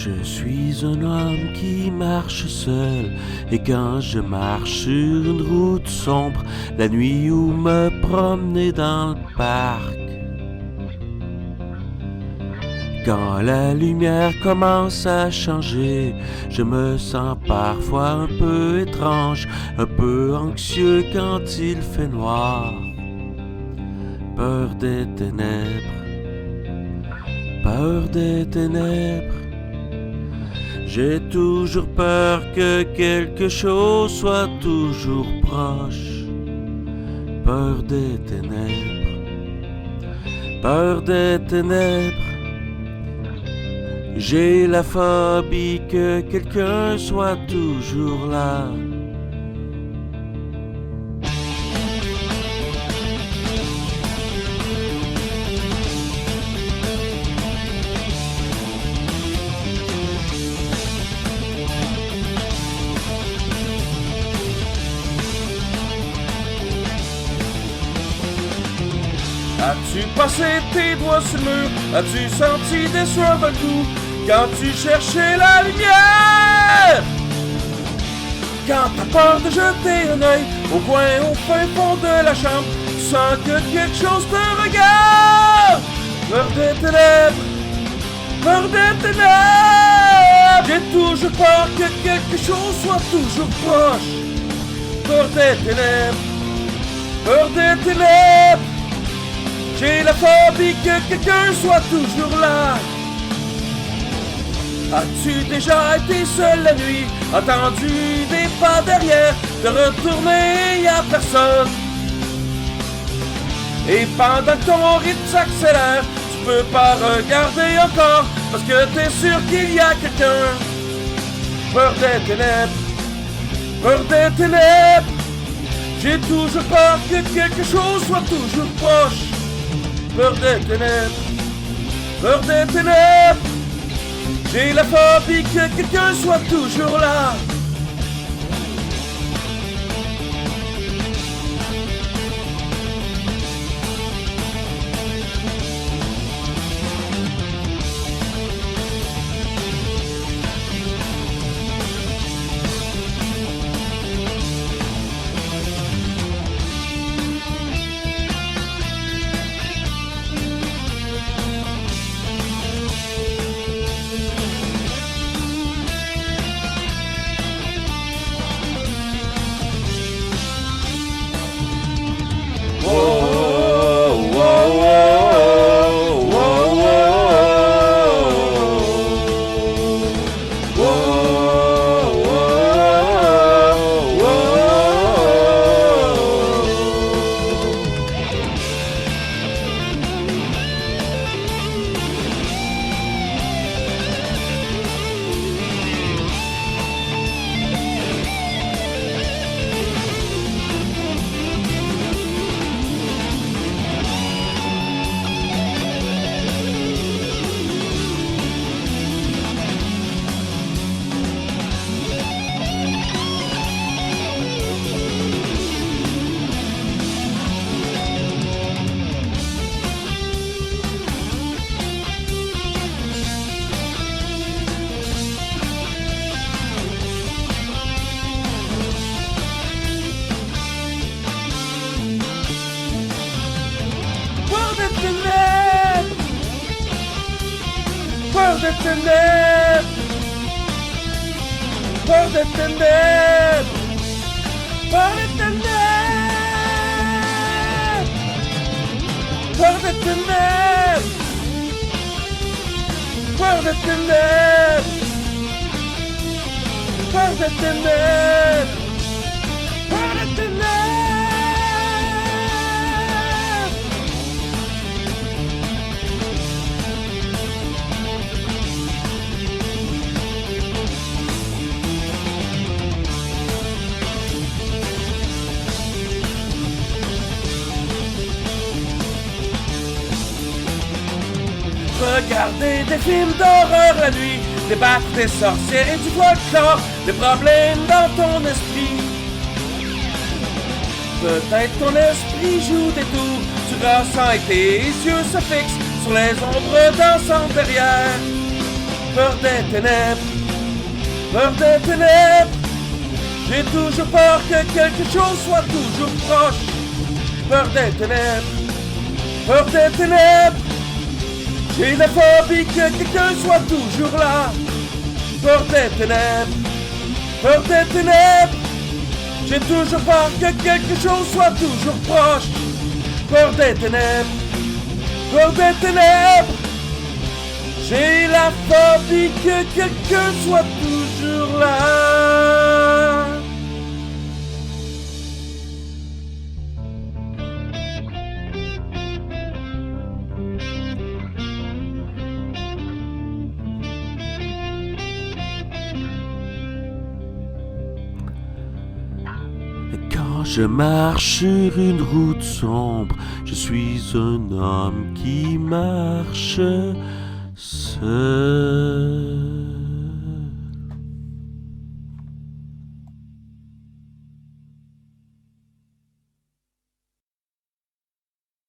Je suis un homme qui marche seul, et quand je marche sur une route sombre, la nuit ou me promener dans le parc. Quand la lumière commence à changer, je me sens parfois un peu étrange, un peu anxieux quand il fait noir. Peur des ténèbres, peur des ténèbres. J'ai toujours peur que quelque chose soit toujours proche. Peur des ténèbres, peur des ténèbres. J'ai la phobie que quelqu'un soit toujours là. As-tu passé tes doigts sur le mur? As-tu senti des sueurs dans le cou quand tu cherchais la lumière? Quand t'as peur de jeter un œil au coin, au fin fond de la chambre, tu sens que quelque chose te regarde. Peur des ténèbres, peur des ténèbres. J'ai toujours peur que quelque chose soit toujours proche. Peur des ténèbres, peur des ténèbres. J'ai la phobie que quelqu'un soit toujours là. As-tu déjà été seul la nuit, entendu des pas derrière, te retourner, y'a personne? Et pendant que ton rythme s'accélère, tu peux pas regarder encore, parce que t'es sûr qu'il y a quelqu'un. Peur des ténèbres, peur des ténèbres. J'ai toujours peur que quelque chose soit toujours proche. Peur des ténèbres, peur des ténèbres. J'ai la phobie que quelqu'un soit toujours là. Peur des ténèbres, peur des ténèbres, peur des ténèbres, peur des ténèbres, peur des ténèbres, peur des ténèbres, peur des ténèbres. Regarder des films d'horreur la nuit, débattre des sorcières et du folklore, des problèmes dans ton esprit. Peut-être ton esprit joue des tours, tu ressens et tes yeux se fixent sur les ombres dansantes derrière. peur des ténèbres, peur des ténèbres. J'ai toujours peur que quelque chose soit toujours proche. Peur des ténèbres, peur des ténèbres. J'ai la phobie que quelqu'un soit toujours là. Peur des ténèbres, peur des ténèbres. J'ai toujours peur que quelque chose soit toujours proche. Peur des ténèbres, peur des ténèbres. J'ai la phobie que quelqu'un soit toujours là. Quand je marche sur une route sombre, je suis un homme qui marche seul.